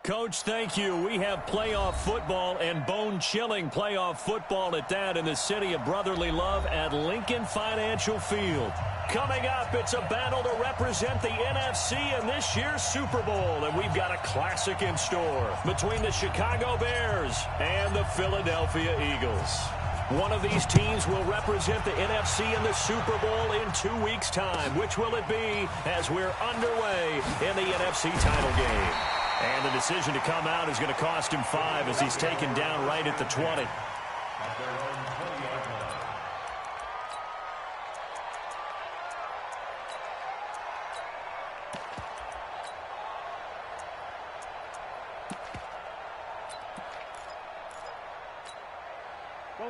Coach, thank you. We have playoff football and bone-chilling playoff football at that in the city of brotherly love at Lincoln Financial Field. Coming up, it's a battle to represent the NFC in this year's Super Bowl, and we've got a classic in store between the Chicago Bears and the Philadelphia Eagles. One of these teams will represent the NFC in the Super Bowl in 2 weeks' time. Which will it be as we're underway in the NFC title game? And the decision to come out is going to cost him 5 as he's taken down right at the 20.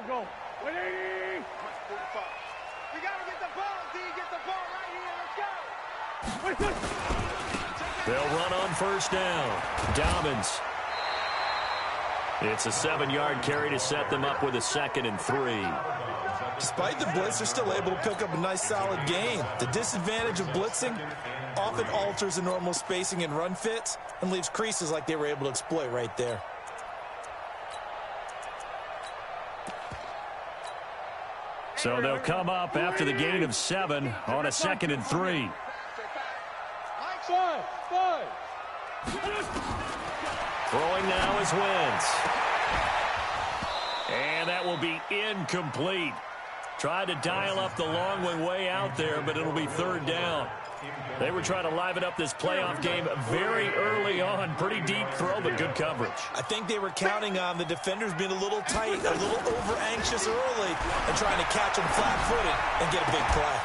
Go. 180. 45. We got to get the ball, D. Get the ball right here. Let's go. They'll run on first down. Dobbins. It's a 7-yard carry to set them up with a 2nd and 3. Despite the blitz, they're still able to pick up a nice solid gain. The disadvantage of blitzing often alters the normal spacing and run fits and leaves creases like they were able to exploit right there. So they'll come up after the gain of 7 on a 2nd and 3. 5. Throwing now is Wentz. And that will be incomplete. Tried to dial up the long one way out there, but it'll be 3rd down. They were trying to liven up this playoff game very early on. Pretty deep throw, but good coverage. I think they were counting on the defenders being a little tight, a little over-anxious early, and trying to catch them flat-footed and get a big play.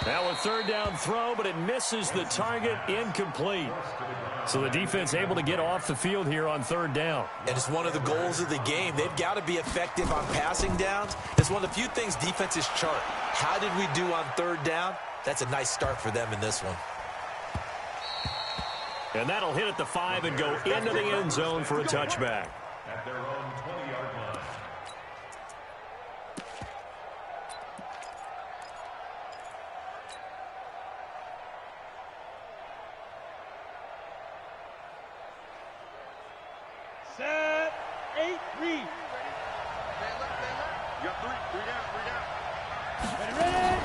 Now a 3rd down throw, but it misses the target, incomplete. So the defense able to get off the field here on 3rd down. And it's one of the goals of the game. They've got to be effective on passing downs. It's one of the few things defenses chart. How did we do on 3rd down? That's a nice start for them in this one. And that'll hit at the 5 and go into the end zone for a touchback. At their own 20-yard line. Set. 8. Read. You got 3 down. Ready.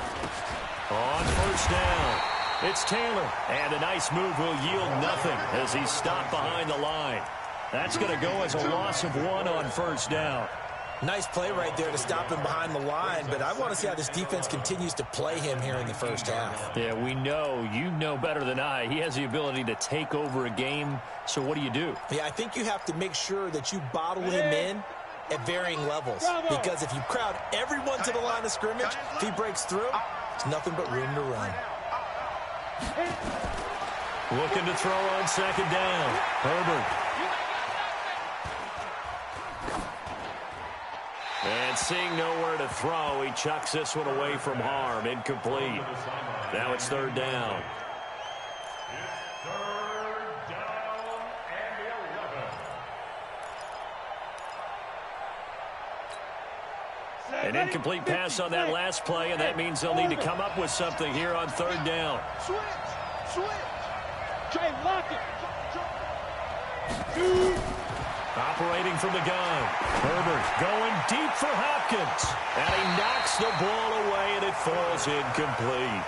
On first down, it's Taylor. And a nice move will yield nothing as he's stopped behind the line. That's going to go as a loss of 1 on first down. Nice play right there to stop him behind the line, but I want to see how this defense continues to play him here in the first half. Yeah, we know. You know better than I. He has the ability to take over a game, so what do? Yeah, I think you have to make sure that you bottle him in at varying levels, because if you crowd everyone to the line of scrimmage, if he breaks through, it's nothing but room to run. Looking to throw on 2nd down. Herbert. And seeing nowhere to throw, he chucks this one away from harm. Incomplete. Now it's 3rd down. It's 3rd down and 11. An incomplete pass on that last play, and that means they'll need to come up with something here on 3rd down. Switch. Trey, lock it. Operating from the gun. Herbert going deep for Hopkins. And he knocks the ball away, and it falls incomplete.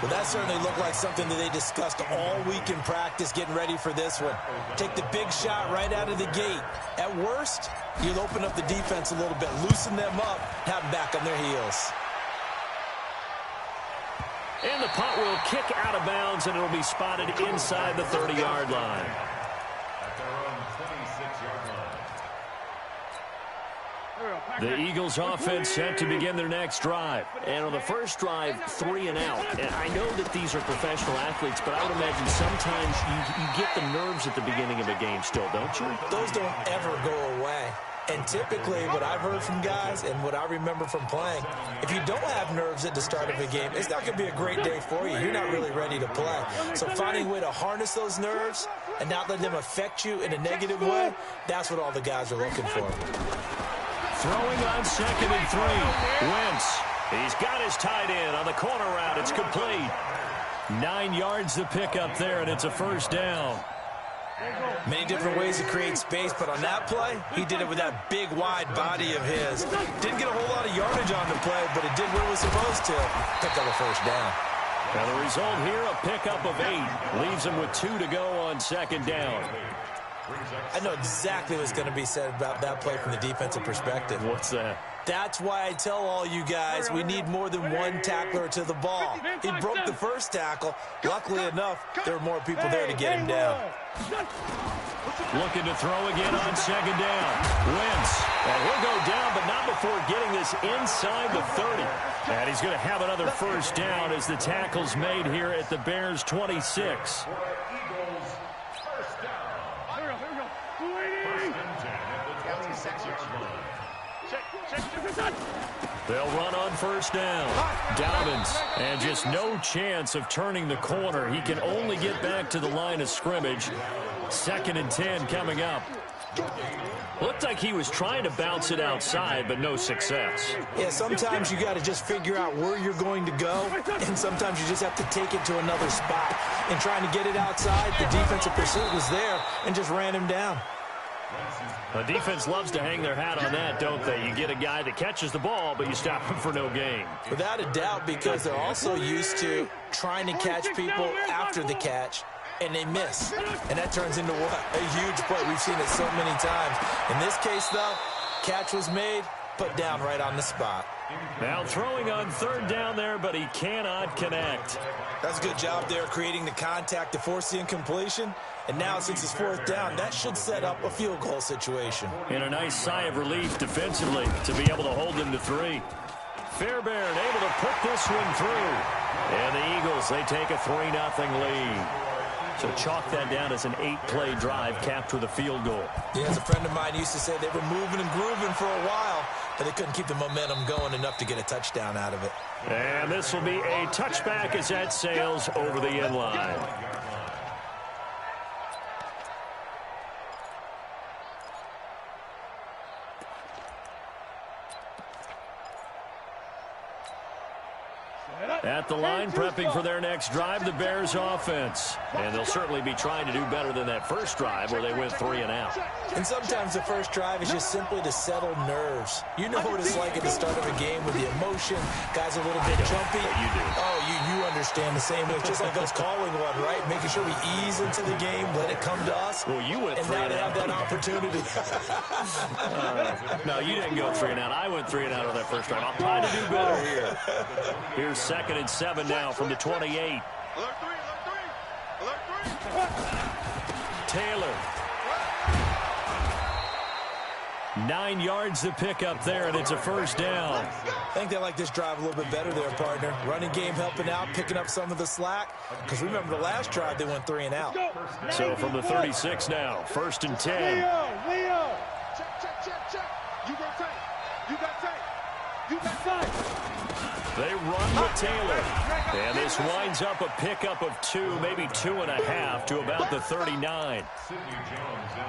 Well, that certainly looked like something that they discussed all week in practice getting ready for this one. Take the big shot right out of the gate. At worst, you'll open up the defense a little bit, loosen them up, have them back on their heels. And the punt will kick out of bounds, and it'll be spotted inside the 30-yard line. At their own 26-yard line. The Eagles offense set to begin their next drive. And on the first drive, 3 and out. And I know that these are professional athletes, but I would imagine sometimes you get the nerves at the beginning of a game still, don't you? Those don't ever go away. And typically, what I've heard from guys and what I remember from playing, if you don't have nerves at the start of a game, it's not going to be a great day for you. You're not really ready to play. So finding a way to harness those nerves and not let them affect you in a negative way, that's what all the guys are looking for. Throwing on 2nd and 3. Wentz. He's got his tight end on the corner route. It's complete. 9 yards to pick up there, and it's a first down. Many different ways to create space, but on that play, he did it with that big, wide body of his. Didn't get a whole lot of yardage on the play, but it did what it was supposed to. Picked up a first down. And the result here, a pickup of 8. Leaves him with 2 to go on second down. I know exactly what's going to be said about that play from the defensive perspective. What's that? That's why I tell all you guys we need more than one tackler to the ball. He broke the first tackle. Luckily enough, there were more people there to get him down. Looking to throw again on second down. Wentz. And he'll go down, but not before getting this inside the 30. And he's going to have another first down as the tackle's made here at the Bears' 26. They'll run on first down. Dobbins, and just no chance of turning the corner. He can only get back to the line of scrimmage. 2nd and 10 coming up. Looked like he was trying to bounce it outside, but no success. Yeah, sometimes you got to just figure out where you're going to go, and sometimes you just have to take it to another spot. And trying to get it outside, the defensive pursuit was there and just ran him down. The defense loves to hang their hat on that, don't they? You get a guy that catches the ball, but you stop him for no gain. Without a doubt, because they're also used to trying to catch people after the catch, and they miss. And that turns into what? A huge play. We've seen it so many times. In this case, though, catch was made, put down right on the spot. Now throwing on 3rd down there, but he cannot connect. That's a good job there creating the contact to force the incompletion. And now, since it's 4th down, that should set up a field goal situation. And a nice sigh of relief defensively to be able to hold them to 3. Fairbairn able to put this one through. And the Eagles, they take a 3-0 lead. So chalk that down as an 8-play drive capped with a field goal. Yeah, as a friend of mine used to say, they were moving and grooving for a while, but they couldn't keep the momentum going enough to get a touchdown out of it. And this will be a touchback as that sails over the end line. At the line, prepping for their next drive, the Bears offense. And they'll certainly be trying to do better than that first drive where they went 3 and out. And sometimes the first drive is just simply to settle nerves. You know what it's like at the start of a game with the emotion. Guys are a little bit jumpy. You do. Oh, you understand the same way. It's just like us calling one, right? Making sure we ease into the game, let it come to us. Well, you went and 3 now and they out. have that opportunity. No, you didn't go 3 and out. I went 3 and out on that first drive. I'm trying to do better here. Here's 2nd and 7 now from the 28. Alert 3, alert 3, alert 3. Taylor. 9 yards to pick up there, and it's a first down. I think they like this drive a little bit better there, partner. Running game helping out, picking up some of the slack. Because remember, the last drive, they went 3 and out. So from the 36 now, 1st and 10. Leo. Check. You got tight. You got tight. You got tight. They run with Taylor. And this winds up a pickup of 2, maybe 2.5 to about the 39.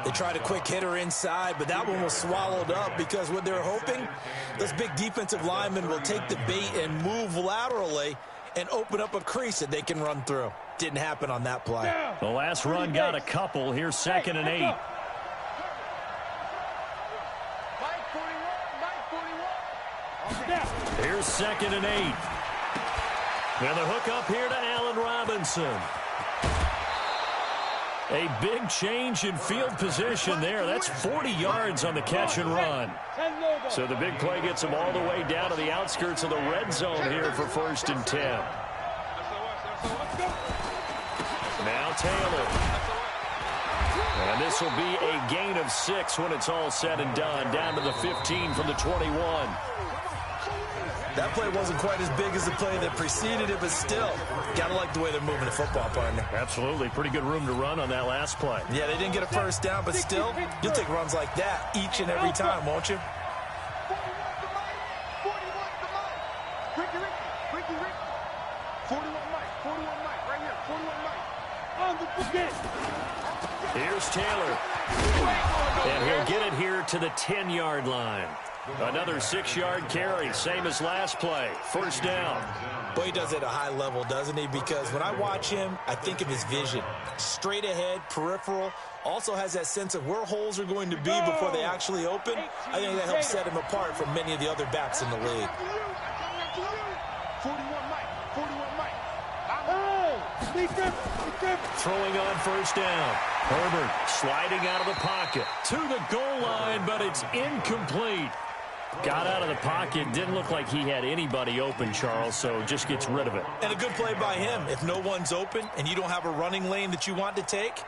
They tried a quick hitter inside, but that one was swallowed up because what they're hoping, those big defensive linemen will take the bait and move laterally and open up a crease that they can run through. Didn't happen on that play. The last run got a couple. Here's 2nd and 8. Here's 2nd and 8. And the hook up here to Allen Robinson. A big change in field position there. That's 40 yards on the catch and run. So the big play gets them all the way down to the outskirts of the red zone here for 1st and 10. Now Taylor. And this will be a gain of 6 when it's all said and done. Down to the 15 from the 21. That play wasn't quite as big as the play that preceded it, but still, got to like the way they're moving the football, partner. Absolutely. Pretty good room to run on that last play. Yeah, they didn't get a first down, but still, you'll take runs like that each and every time, won't you? 41 Ricky. 41 Mike, right here, 41 Mike. On the bookend. Here's Taylor. And he'll get it here to the 10-yard line. Another 6-yard carry, same as last play. First down. Boy, he does it at a high level, doesn't he? Because when I watch him, I think of his vision. Straight ahead, peripheral. Also has that sense of where holes are going to be before they actually open. I think that helps set him apart from many of the other backs in the league. 41 Mike. 41 Mike. Throwing on first down. Herbert sliding out of the pocket to the goal line, but it's incomplete. Got out of the pocket. Didn't look like he had anybody open, Charles, so just gets rid of it. And a good play by him. If no one's open and you don't have a running lane that you want to take,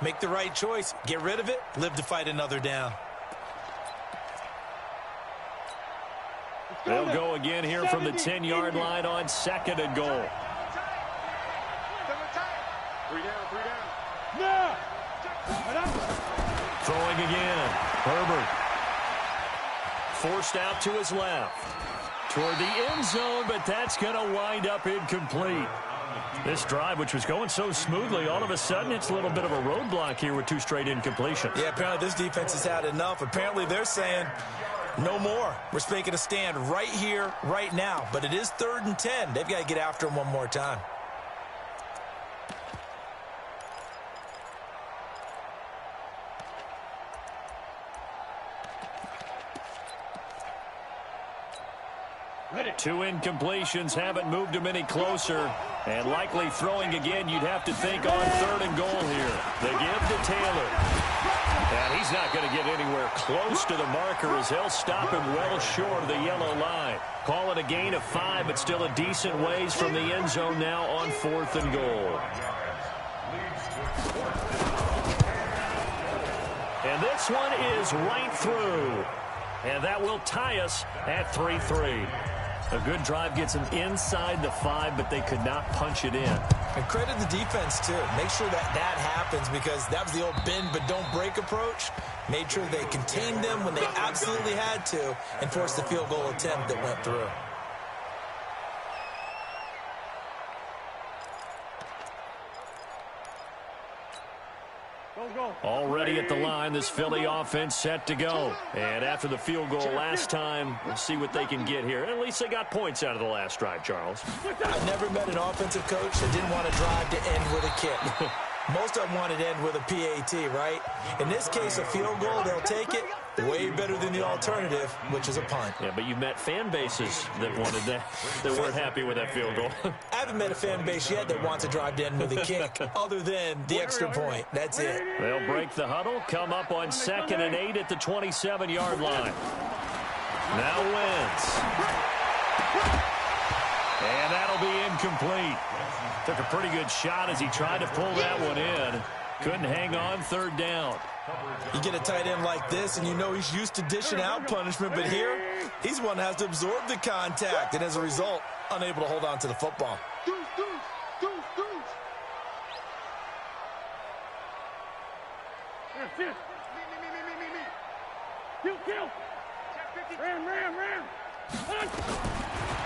make the right choice. Get rid of it. Live to fight another down. They'll go again here from the 10-yard line on second and goal. 3 down, 3 down. No! Throwing again. Herbert. Forced out to his left. Toward the end zone, but that's going to wind up incomplete. This drive, which was going so smoothly, all of a sudden it's a little bit of a roadblock here with 2 straight incompletions. Yeah, apparently this defense has had enough. Apparently they're saying no more. We're making a stand right here, right now. But it is 3rd and 10. They've got to get after him one more time. Two incompletions haven't moved him any closer. And likely throwing again, you'd have to think on 3rd and goal here. The give to Taylor. And he's not going to get anywhere close to the marker as they'll stop him well short of the yellow line. Call it a gain of 5, but still a decent ways from the end zone now on 4th and goal. And this one is right through. And that will tie us at 3-3. A good drive gets them inside the 5, but they could not punch it in. And credit the defense, too. Make sure that happens because that was the old bend but don't break approach. Made sure they contained them when they absolutely had to and forced the field goal attempt that went through. Already at the line, this Philly offense set to go. And after the field goal last time, we'll see what they can get here. At least they got points out of the last drive, Charles. I've never met an offensive coach that didn't want to drive to end with a kick. Most of them wanted to end with a PAT, right? In this case, a field goal, they'll take it. Way better than the alternative, which is a punt. Yeah, but you've met fan bases that wanted that weren't happy with that field goal. I haven't met a fan base yet that wants to drive to end with a kick, other than the extra point. That's it. They'll break the huddle, come up on 2nd and 8 at the 27-yard line. Now Wentz. And that'll be incomplete. Took a pretty good shot as he tried to pull that one in. Couldn't hang on 3rd down. You get a tight end like this, and you know he's used to dishing out punishment, but here, he's one that has to absorb the contact, and as a result, unable to hold on to the football. Kill. Ram.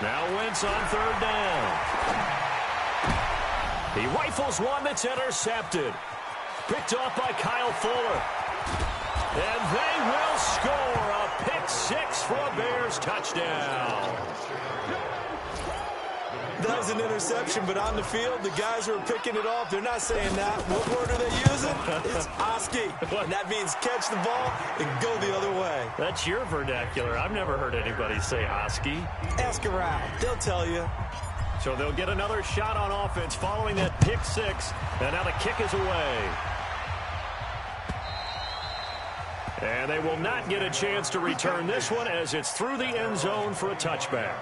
Now Wentz on 3rd down. He rifles one that's intercepted. Picked off by Kyle Fuller. And they will score a pick 6 for a Bears touchdown. That was an interception, but on the field, the guys who are picking it off, they're not saying that. What word are they using? It's Oski. And that means catch the ball and go the other way. That's your vernacular. I've never heard anybody say Oski. Ask around. They'll tell you. So they'll get another shot on offense following that pick 6. And now the kick is away. And they will not get a chance to return this one as it's through the end zone for a touchback.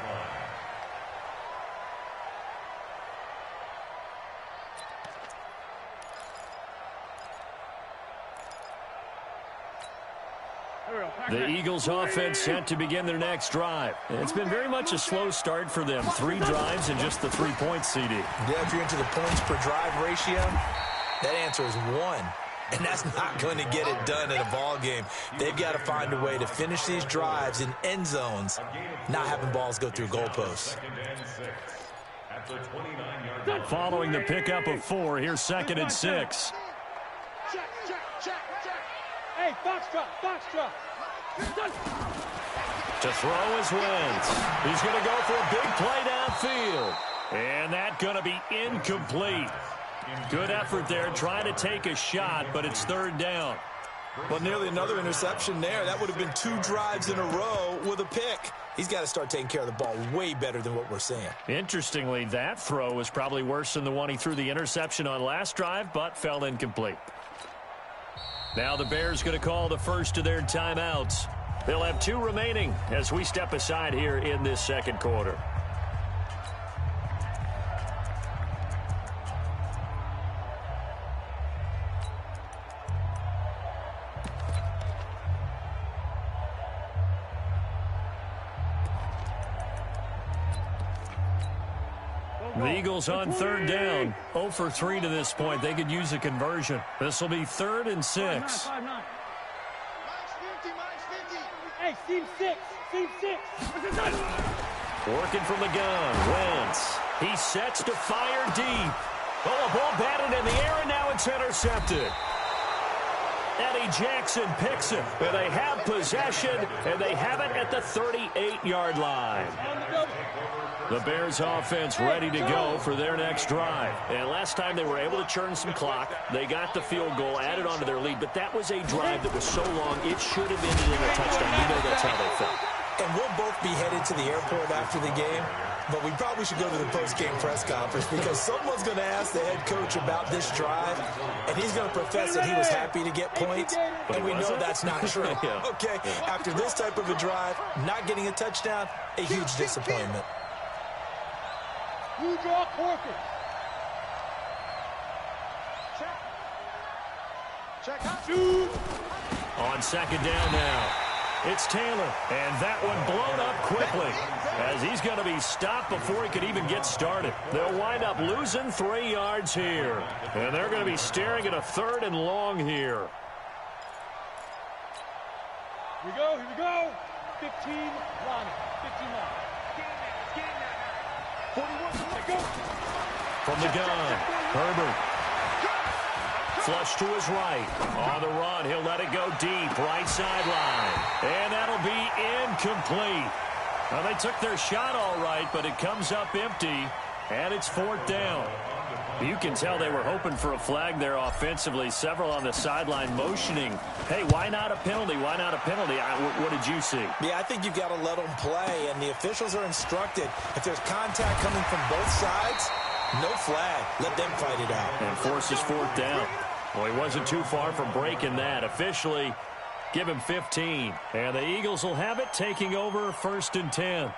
The Eagles offense set to begin their next drive. It's been very much a slow start for them. 3 drives and just the 3 points, CD. Yeah, if you're into the points per drive ratio, that answer is 1. And that's not going to get it done in a ball game. They've got to find a way to finish these drives in end zones, not having balls go through goalposts. Following the pickup of 4, here's 2nd and 6. Hey, Foxtrot. To throw is Wentz. He's going to go for a big play downfield. And that's going to be incomplete. Good effort there trying to take a shot, but it's third down. Well, nearly another interception there. That would have been 2 drives in a row with a pick. He's got to start taking care of the ball way better than what we're seeing. Interestingly, that throw was probably worse than the one he threw the interception on last drive, but fell incomplete. Now the Bears going to call the first of their timeouts. They'll have 2 remaining as we step aside here in this second quarter. The Eagles on third down, 0 for 3 to this point. They could use a conversion. This will be 3rd and 6. Hey, team 6. Team 6. Working from the gun, Wentz. He sets to fire deep. Oh, a ball batted in the air, and now it's intercepted. Eddie Jackson picks it, and they have possession, and they have it at the 38-yard line. The Bears offense ready to go for their next drive. And last time they were able to churn some clock. They got the field goal, added on to their lead. But that was a drive that was so long, it should have ended in a touchdown. You know that's how they felt. And we'll both be headed to the airport after the game. But we probably should go to the post-game press conference because someone's going to ask the head coach about this drive, and he's going to profess that he was happy to get points, and we know that's not true. Okay, after this type of a drive, not getting a touchdown, a huge disappointment. You draw quarters. Check out. Shoot. On second down now, it's Taylor, and that one blown up quickly as he's going to be stopped before he could even get started. They'll wind up losing 3 yards here, and they're going to be staring at a 3rd and long here. Here we go. Here we go. 15 line. 15 line. From the gun, Herbert. Flush to his right. On the run, he'll let it go deep, right sideline. And that'll be incomplete. Well, they took their shot all right, but it comes up empty, and it's 4th down. You can tell they were hoping for a flag there offensively. Several on the sideline motioning, hey, why not a penalty? Why not a penalty? What did you see? Yeah, I think you've got to let them play, and the officials are instructed. If there's contact coming from both sides, no flag. Let them fight it out. And forces 4th down. Well, he wasn't too far from breaking that. Officially, give him 15. And the Eagles will have it, taking over 1st and 10.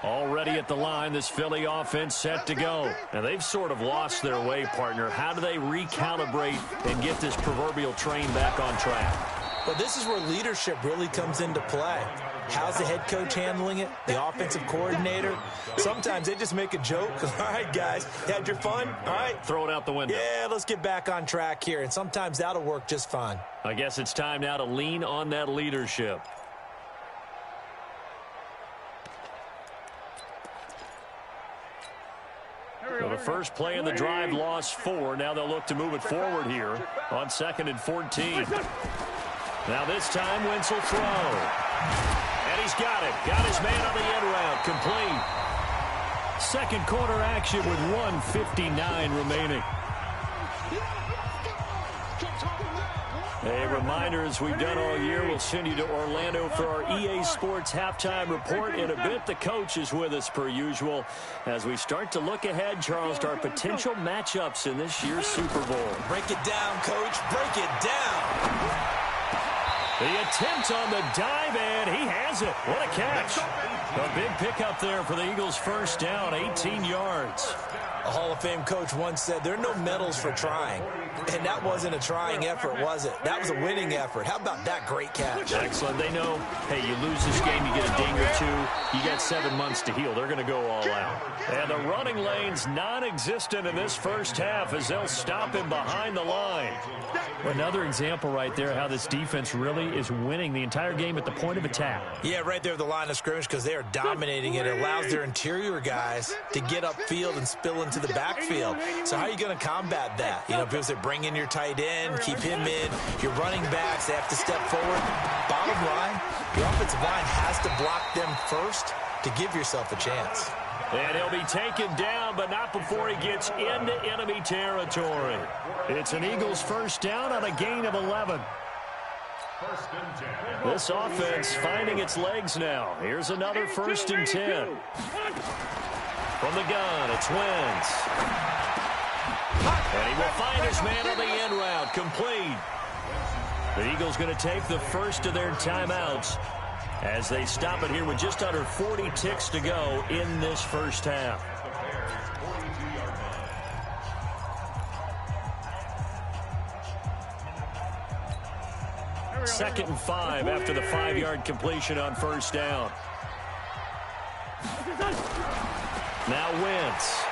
Already at the line, this Philly offense set to go. And they've sort of lost their way, partner. How do they recalibrate and get this proverbial train back on track? Well, this is where leadership really comes into play. How's the head coach handling it? The offensive coordinator? Sometimes they just make a joke. All right, guys, had your fun? All right. Throw it out the window. Yeah, let's get back on track here. And sometimes that'll work just fine. I guess it's time now to lean on that leadership. So the first play of the drive lost 4. Now they'll look to move it forward here on 2nd and 14. Now this time Wentz will throw. And he's got it. Got his man on the end route. Complete. Second quarter action with 1:59 remaining. A reminder, as we've done all year, we'll send you to Orlando for our EA Sports halftime report. In a bit, the coach is with us per usual as we start to look ahead, Charles, to our potential matchups in this year's Super Bowl. Break it down, Coach. Break it down. The attempt on the dive, and he has it. What a catch. A big pickup there for the Eagles' first down, 18 yards. A Hall of Fame coach once said, there are no medals for trying. And that wasn't a trying effort, was it? That was a winning effort. How about that great catch? Excellent. They know, hey, you lose this game, you get a ding or 2. You got 7 months to heal. They're going to go all out. And the running lane's non-existent in this first half as they'll stop him behind the line. Another example right there how this defense really is winning the entire game at the point of attack. Yeah, right there at the line of scrimmage because they are dominating it. It allows their interior guys to get upfield and spill into into the backfield. So how are you going to combat that? You know, people say bring in your tight end, keep him in. Your running backs, they have to step forward. Bottom line, your offensive line has to block them first to give yourself a chance. And he'll be taken down, but not before he gets into enemy territory. It's an Eagles first down on a gain of 11. This offense finding its legs now. Here's another 1st and 10. From the gun, it's Wentz. And he will find his man on the end route, complete. The Eagles going to take the first of their timeouts as they stop it here with just under 40 ticks to go in this first half. Second and 5 after the 5-yard completion on first down. Now Wentz.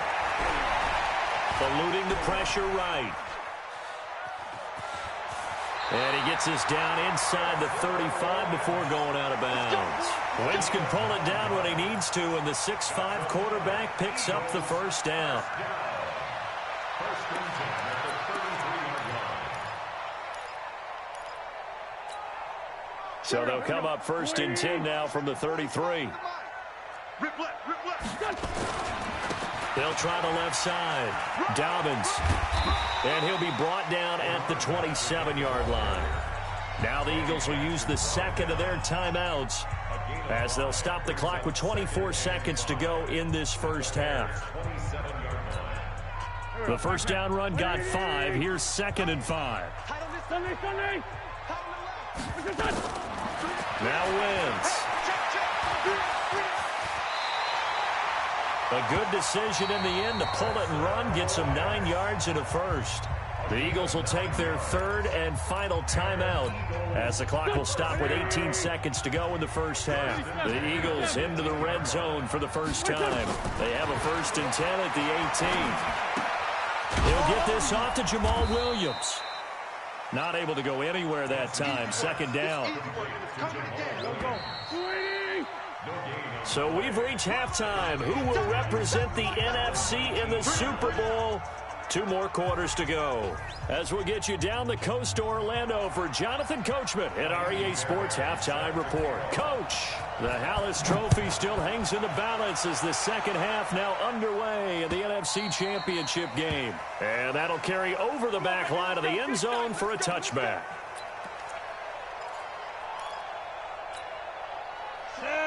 Eluding the pressure right. And he gets this down inside the 35 before going out of bounds. Wentz can pull it down when he needs to, and the 6'5" quarterback picks up the first down. So they'll come up 1st and 10 now from the 33. They'll try the left side. Dobbins. And he'll be brought down at the 27-yard line. Now the Eagles will use the second of their timeouts as they'll stop the clock with 24 seconds to go in this first half. The first down run got 5. Here's 2nd and 5. Now Wentz. A good decision in the end to pull it and run, get some 9 yards and a first. The Eagles will take their 3rd and final timeout as the clock will stop with 18 seconds to go in the first half. The Eagles into the red zone for the first time. They have a 1st and 10 at the 18. He'll get this off to Jamal Williams. Not able to go anywhere that time. 2nd down. So we've reached halftime. Who will represent the NFC in the Super Bowl? 2 more quarters to go. As we'll get you down the coast to Orlando for Jonathan Coachman at our EA Sports Halftime Report. Coach, the Hallis Trophy still hangs in the balance as the second half now underway in the NFC Championship game. And that'll carry over the back line of the end zone for a touchback.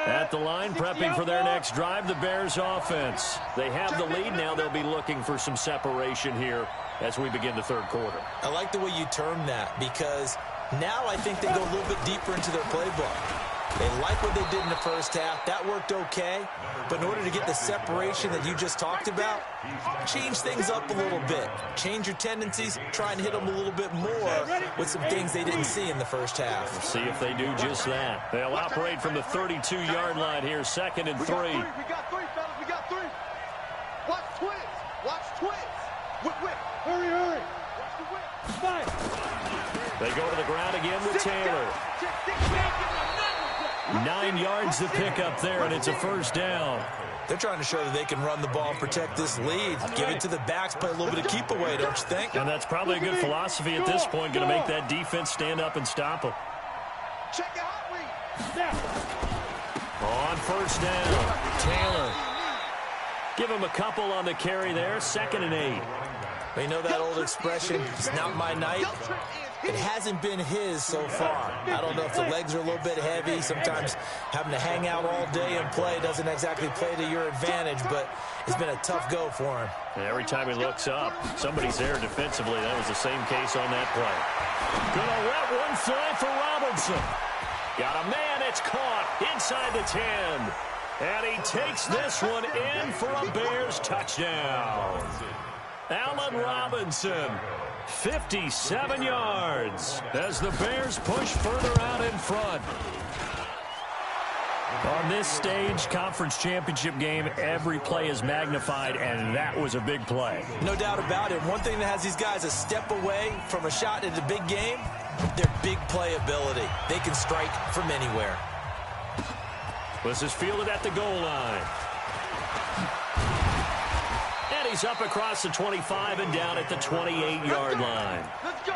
At the line, prepping for their next drive, the Bears offense. They have the lead now. They'll be looking for some separation here as we begin the 3rd quarter. I like the way you term that because now I think they go a little bit deeper into their playbook. They like what they did in the first half. That worked okay. But in order to get the separation that you just talked about, change things up a little bit. Change your tendencies. Try and hit them a little bit more with some things they didn't see in the first half. We'll see if they do just that. They'll operate from the 32-yard line here, 2nd and 3. We got 3, fellas. We got 3. Watch twins. Watch twins. Whip. Hurry. Watch the whip. 5. They go to the ground again with Taylor. 9 yards to pick up there, and it's a first down. They're trying to show that they can run the ball and protect this lead. Give it to the backs, play a little bit of keep away, don't you think? And that's probably a good philosophy at this point, going to make that defense stand up and stop them. Check it out, read. On first down, Taylor. Give him a couple on the carry there, 2nd and 8. Well, you know that old expression, it's not my night. It hasn't been his so far. I don't know if the legs are a little bit heavy. Sometimes having to hang out all day and play doesn't exactly play to your advantage, but it's been a tough go for him. And every time he looks up, somebody's there defensively. That was the same case on that play. Gonna let one fly for Robinson. Got a man, it's caught inside the 10. And he takes this one in for a Bears touchdown. Allen Robinson, 57 yards as the Bears push further out in front. On this stage, conference championship game, every play is magnified, and that was a big play. No doubt about it. One thing that has these guys a step away from a shot in the big game, their big play ability. They can strike from anywhere. This is fielded at the goal line. And he's up across the 25 and down at the 28-yard line. Let's go.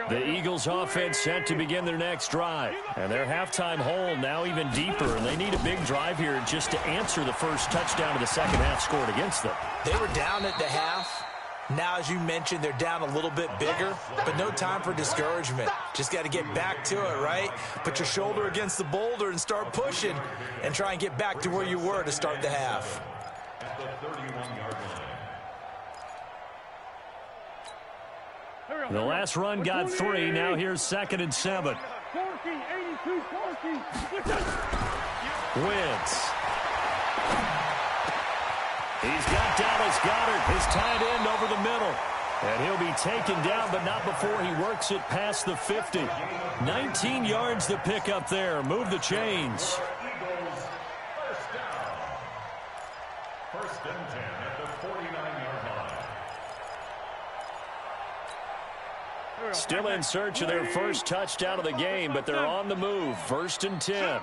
The Eagles offense set to begin their next drive. And their halftime hole now even deeper. And they need a big drive here just to answer the first touchdown of the second half scored against them. They were down at the half. Now, as you mentioned, they're down a little bit bigger, but no time for discouragement. Just got to get back to it, right? Put your shoulder against the boulder and start pushing and try and get back to where you were to start the half. At the 31-yard line. The last run got 3. Now here's 2nd and 7. Wentz. He's got Dallas Goedert, his tight end, over the middle. And he'll be taken down, but not before he works it past the 50. 19 yards to pick up there. Move the chains. Eagles, first down. 1st and 10 at the 49-yard line. Still in search of their first touchdown of the game, but they're on the move. 1st and 10.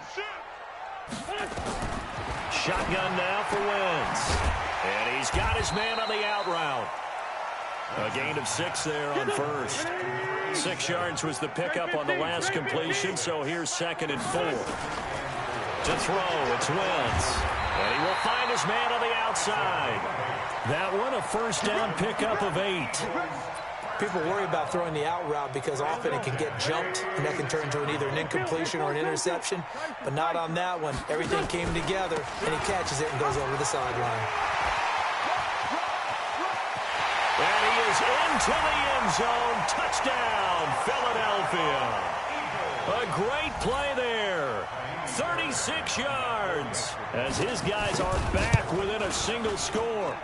Shotgun now for Wentz. And he's got his man on the out route. A gain of 6 there on first. 6 yards was the pickup on the last completion, so here's 2nd and 4. To throw, it's Wentz. And he will find his man on the outside. That one, a first down pickup of 8. People worry about throwing the out route because often it can get jumped, and that can turn into either an incompletion or an interception, but not on that one. Everything came together, and he catches it and goes over the sideline. And he is into the end zone. Touchdown, Philadelphia. A great play there. 36 yards as his guys are back within a single score.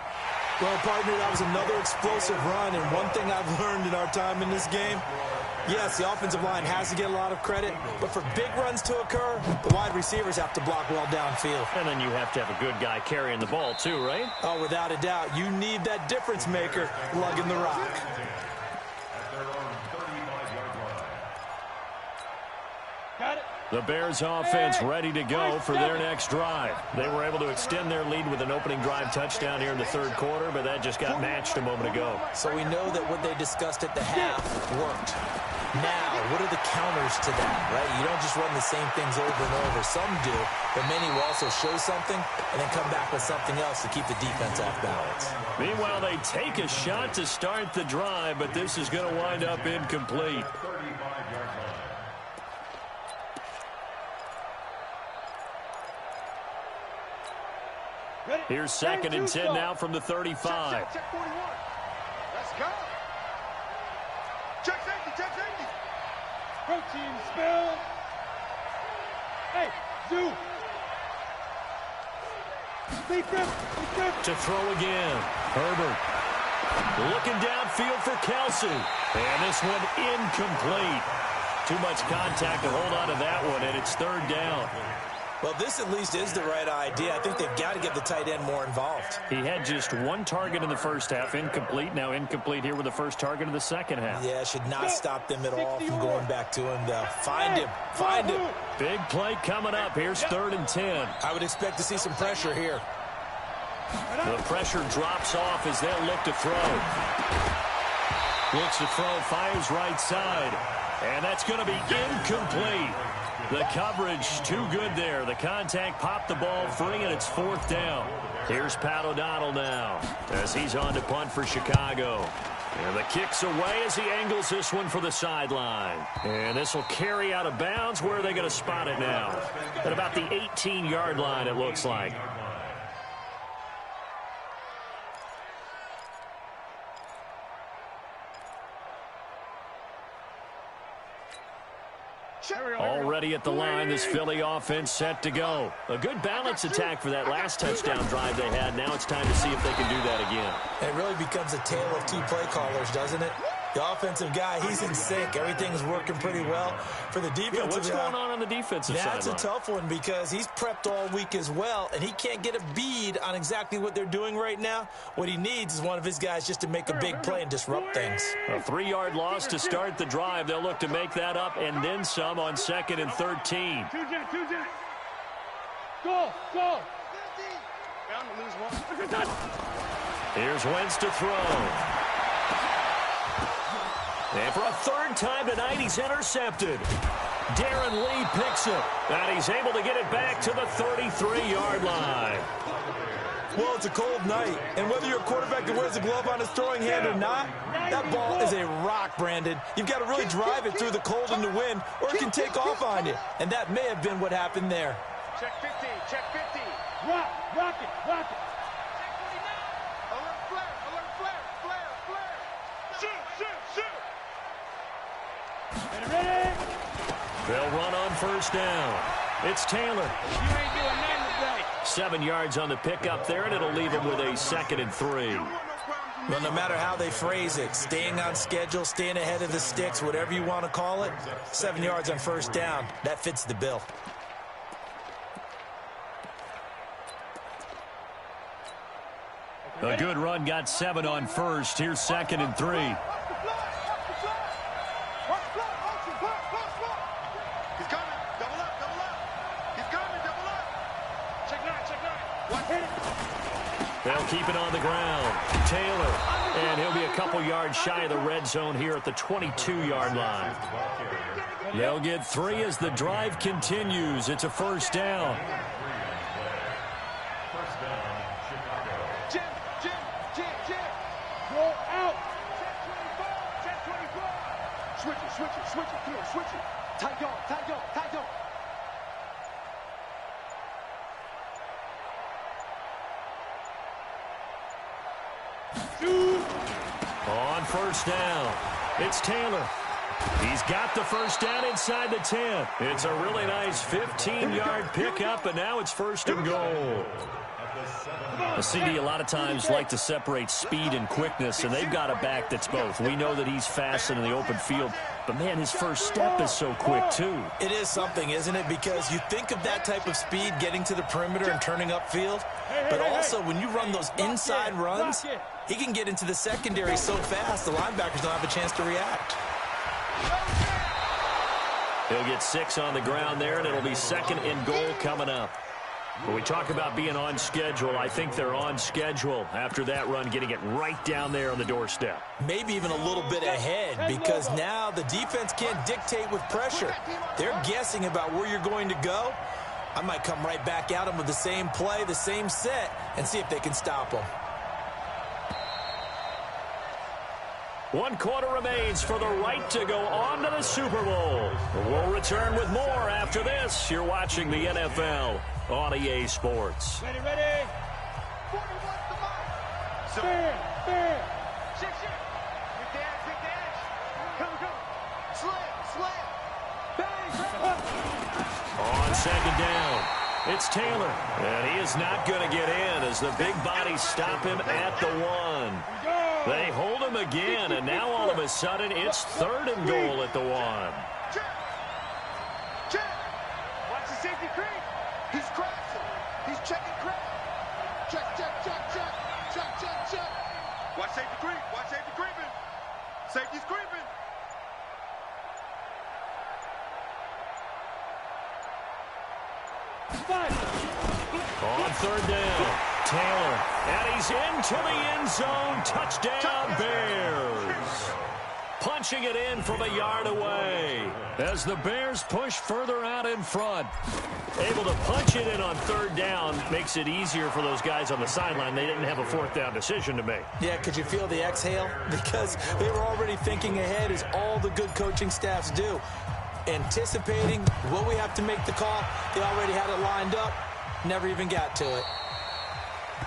Well, partner, that was another explosive run, and one thing I've learned in our time in this game, yes, the offensive line has to get a lot of credit, but for big runs to occur, the wide receivers have to block well downfield. And then you have to have a good guy carrying the ball too, right? Oh, without a doubt. You need that difference maker lugging the rock. At their own 35-yard line. Got it. The Bears offense ready to go for their next drive. They were able to extend their lead with an opening drive touchdown here in the third quarter, but that just got matched a moment ago. So we know that what they discussed at the half worked. Now, what are the counters to that, right? You don't just run the same things over and over. Some do, but many will also show something and then come back with something else to keep the defense off balance. Meanwhile, they take a shot to start the drive, but this is going to wind up incomplete. 35-yard line. Here's 2nd and 10 now from the 35. Check 41. Let's go. Check safety, check safety. Protein spill. Hey, Zoo. Beat them. To throw again. Herbert. Looking downfield for Kelsey. And this one incomplete. Too much contact to hold on to that one, and it's 3rd down. Well, this at least is the right idea. I think they've got to get the tight end more involved. He had just 1 target in the first half, incomplete. Now incomplete here with the first target of the second half. Yeah, should not stop them at all from going back to him, though. Find him. Find him. Big play coming up. Here's 3rd and 10. I would expect to see some pressure here. The pressure drops off as they'll look to throw. Looks to throw, fires right side. And that's going to be incomplete. The coverage too good there. The contact popped the ball free, and it's 4th down. Here's Pat O'Donnell now as he's on to punt for Chicago. And the kick's away as he angles this one for the sideline. And this will carry out of bounds. Where are they going to spot it now? At about the 18-yard line, it looks like. Already at the line, this Philly offense set to go. A good balance attack for that last touchdown drive they had. Now it's time to see if they can do that again. It really becomes a tale of 2 play callers, doesn't it? The offensive guy, he's in sync. Everything's working pretty well. For the defensive what's guy, going on the defensive side? that's a tough one because he's prepped all week as well, and he can't get a bead on exactly what they're doing right now. What he needs is one of his guys just to make a big play and disrupt things. A 3-yard loss to start the drive. They'll look to make that up and then some on 2nd and 13. Go! Bound to lose one. Here's Wentz to throw. And for a 3rd time tonight, he's intercepted. Darren Lee picks it, and he's able to get it back to the 33-yard line. Well, it's a cold night, and whether you're a quarterback that wears a glove on his throwing hand or not, that ball is a rock, Brandon. You've got to really drive it through the cold and the wind, or it can take off on you. And that may have been what happened there. Check 50, check 50. Rock it. Alert flare. Shoot. Ready? They'll run on 1st down. It's Taylor. You ain't doing nothing today. 7 yards on the pickup there, and it'll leave him with a 2nd and 3. Well, no matter how they phrase it, staying on schedule, staying ahead of the sticks, whatever you want to call it, 7 yards on 1st down, that fits the bill. A good run got 7 on 1st. Here's 2nd and 3. He's coming. Double up. He's coming. Double up. Check 9. One hit. They'll keep it on the ground. Taylor, and he'll be a couple yards shy of the red zone here at the 22-yard line. They'll get 3 as the drive continues. It's a 1st down. Go out. Check 24. Switch it. Come on, switch it. Tight go. On 1st down, it's Taylor. He's got the 1st down inside the 10. It's a really nice 15-yard pickup, and now it's 1st and goal. The CD a lot of times like to separate speed and quickness, and they've got a back that's both. We know that he's fast in the open field, but, man, his first step is so quick, too. It is something, isn't it? Because you think of that type of speed getting to the perimeter and turning upfield, but also when you run those inside runs, he can get into the secondary so fast the linebackers don't have a chance to react. He'll get 6 on the ground there, and it'll be 2nd and goal coming up. When we talk about being on schedule, I think they're on schedule after that run, getting it right down there on the doorstep. Maybe even a little bit ahead, because now the defense can't dictate with pressure. They're guessing about where you're going to go. I might come right back at them with the same play, the same set, and see if they can stop them. 1 quarter remains for the right to go on to the Super Bowl. We'll return with more after this. You're watching the NFL on EA Sports. Ready. 41 to mark. Fair. Shit. Big dash. Come. Slam. Bang. On 2nd down, it's Taylor. And he is not going to get in as the big bodies stop him at the 1. They hold him again, and now all of a sudden it's 3rd and goal at the 1. Check. Watch the safety creep. He's crashing. He's checking creep. Check. Watch safety creeping. Safety's creeping. On 3rd down, Taylor, and he's into the end zone. Touchdown, Bears. Punching it in from a yard away as the Bears push further out in front. Able to punch it in on 3rd down makes it easier for those guys on the sideline. They didn't have a 4th down decision to make. Yeah, could you feel the exhale? Because they were already thinking ahead, as all the good coaching staffs do. Anticipating, will we have to make the call? They already had it lined up. Never even got to it.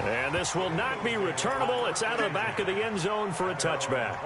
And this will not be returnable. It's out of the back of the end zone for a touchback.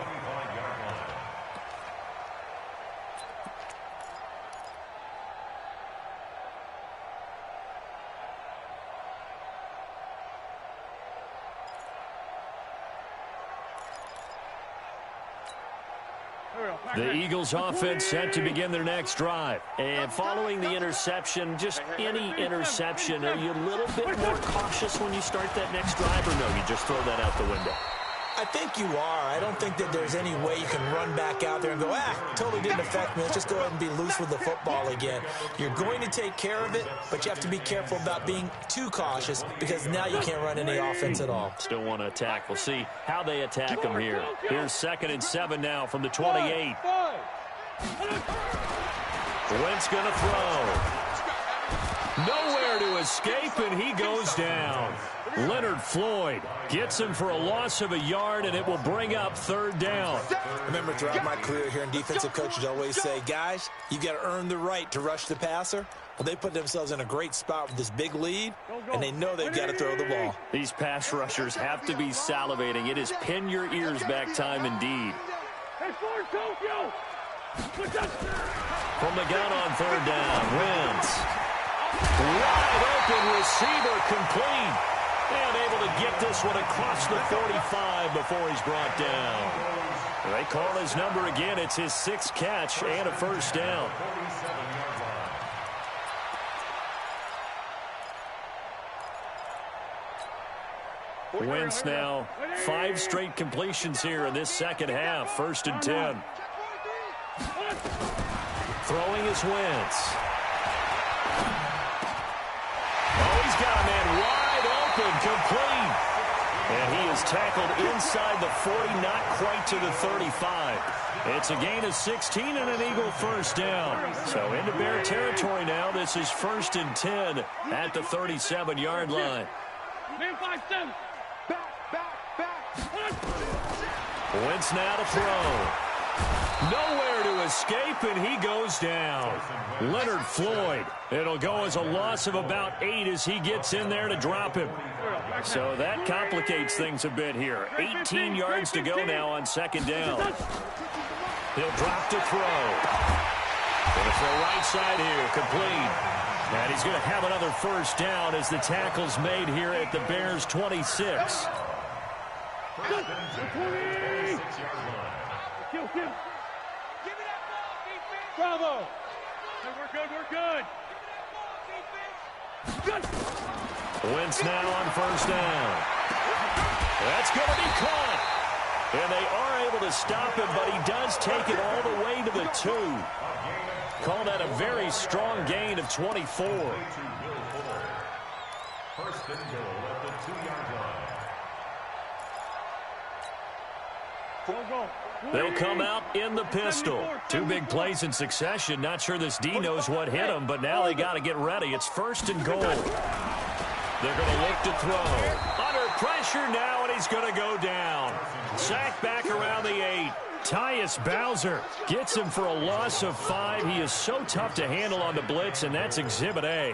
The Eagles offense set to begin their next drive. And following the interception, just any interception, are you a little bit more cautious when you start that next drive, or no, you just throw that out the window? I think you are. I don't think that there's any way you can run back out there and go, totally didn't affect me. Let's just go ahead and be loose with the football again. You're going to take care of it, but you have to be careful about being too cautious because now you can't run any offense at all. Still want to attack. We'll see how they attack them here. Here's 2nd and 7 now from the 28. Wentz going to throw. Nowhere to escape, and he goes down. Leonard Floyd gets him for a loss of a yard, and it will bring up 3rd down. Remember, throughout my career here in defensive coaches always say, guys, you got to earn the right to rush the passer. Well, they put themselves in a great spot with this big lead, and they know they've got to throw the ball. These pass rushers have to be salivating. It is pin your ears back time indeed. From the gun on 3rd down, Wentz. Wide open receiver, complete. And able to get this one across the 45 before he's brought down. They call his number again. It's his 6th catch and a 1st down. Wentz now 5 straight completions here in this 2nd half. 1st and 10. Throwing is Wentz. Oh, he's got a man wide open, complete. And he is tackled inside the 40, not quite to the 35. It's a gain of 16 and an Eagle 1st down. So into Bear territory now. This is 1st and 10 at the 37-yard line. Wentz now to throw. Nowhere to escape, and he goes down. Leonard Floyd. It'll go as a loss of about 8 as he gets in there to drop him. So that complicates things a bit here. 18 yards to go now on 2nd down. He'll drop to throw. Going to throw right side here, complete. And he's going to have another 1st down as the tackle's made here at the Bears' 26. Bravo. We're good, we're good. Wentz now on 1st down. That's going to be caught. And they are able to stop him, but he does take it all the way to the 2. Call that a very strong gain of 24. 1st and goal at the 2-yard line. They'll come out in the pistol. 2 big plays in succession. Not sure this D knows what hit him, but now they got to get ready. It's 1st and goal. They're going to look to throw. Under pressure now, and he's going to go down. Sacked back around the 8. Tyus Bowser gets him for a loss of 5. He is so tough to handle on the blitz, and that's Exhibit A.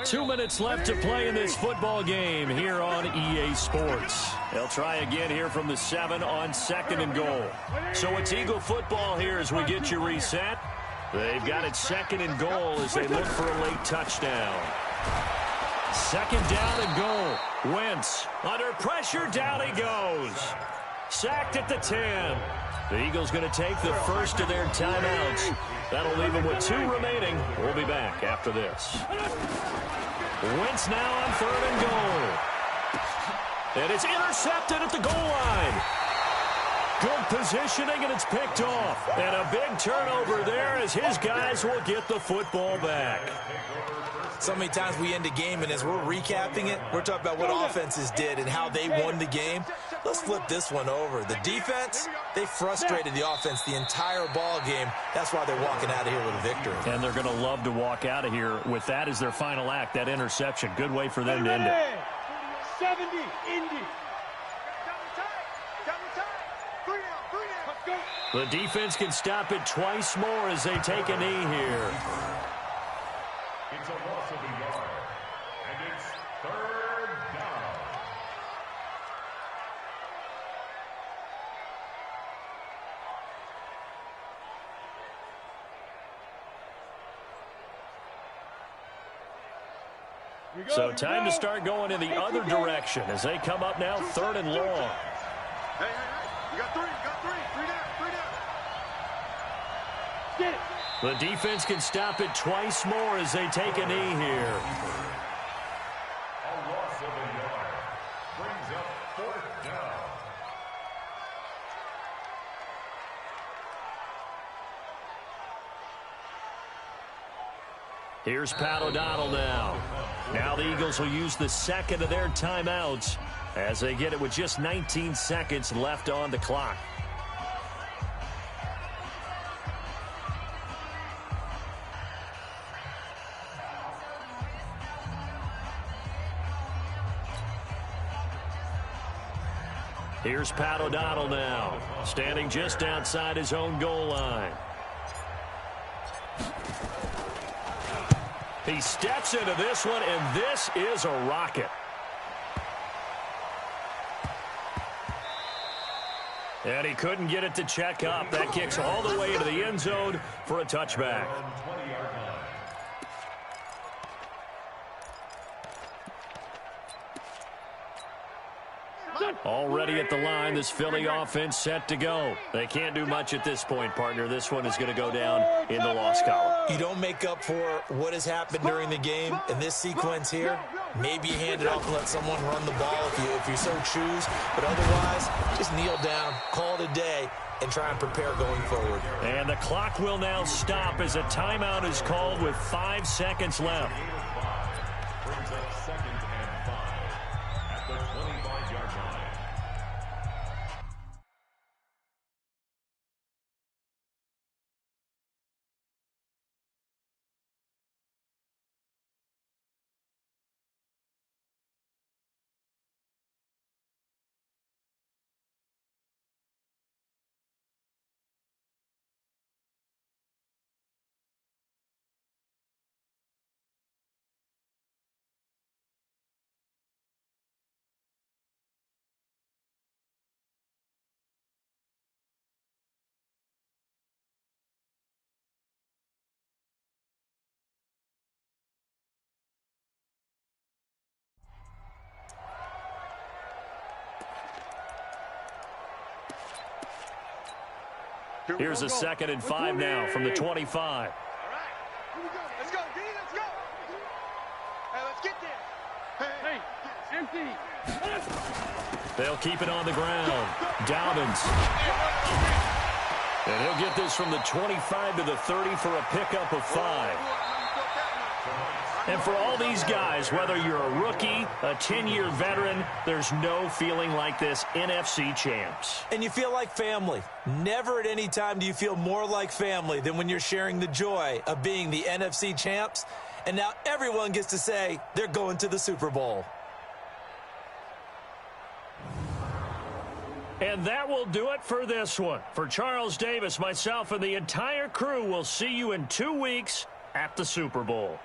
2 minutes left to play in this football game here on EA Sports. They'll try again here from the 7 on 2nd and goal. So it's Eagle football here as we get you reset. They've got it 2nd and goal as they look for a late touchdown. 2nd down and goal. Wentz under pressure, down he goes. Sacked at the 10. The Eagles going to take the first of their timeouts. That'll leave them with 2 remaining. We'll be back after this. Wentz now on 3rd and goal. And it's intercepted at the goal line. Good positioning, and it's picked off. And a big turnover there as his guys will get the football back. So many times we end a game, and as we're recapping it, we're talking about what offenses did and how they won the game. Let's flip this one over. The defense, they frustrated the offense the entire ball game. That's why they're walking out of here with a victory. And they're going to love to walk out of here with that as their final act, that interception. Good way for them to end it. 70, Indy. The defense can stop it twice more as they take a knee here. It's a loss of a yard, and it's 3rd down. So time to start going in the other direction as they come up now 3rd and long. Hey, you got three, three down. Get it. The defense can stop it twice more as they take a knee here. A loss of a yard. Brings up 4th down. Here's Pat O'Donnell now. Now the Eagles will use the second of their timeouts as they get it with just 19 seconds left on the clock. Here's Pat O'Donnell now, standing just outside his own goal line. He steps into this one, and this is a rocket. And he couldn't get it to check up. That kicks all the way to the end zone for a touchback. Already at the line, this Philly offense set to go. They can't do much at this point, partner. This one is going to go down in the loss column. You don't make up for what has happened during the game in this sequence here. Maybe you hand it off and let someone run the ball if you so choose. But otherwise, just kneel down, call it a day, and try and prepare going forward. And the clock will now stop as a timeout is called with 5 seconds left. Brings up 2nd and 5 at the 25-yard line. Here's a 2nd and 5 now from the 25. All right, here we go. Let's go, D, let's go. Hey, let's get there. Hey, empty. They'll keep it on the ground. Dobbins. And he'll get this from the 25 to the 30 for a pickup of 5. And for all these guys, whether you're a rookie, a 10-year veteran, there's no feeling like this NFC champs. And you feel like family. Never at any time do you feel more like family than when you're sharing the joy of being the NFC champs. And now everyone gets to say they're going to the Super Bowl. And that will do it for this one. For Charles Davis, myself, and the entire crew, we'll see you in 2 weeks at the Super Bowl.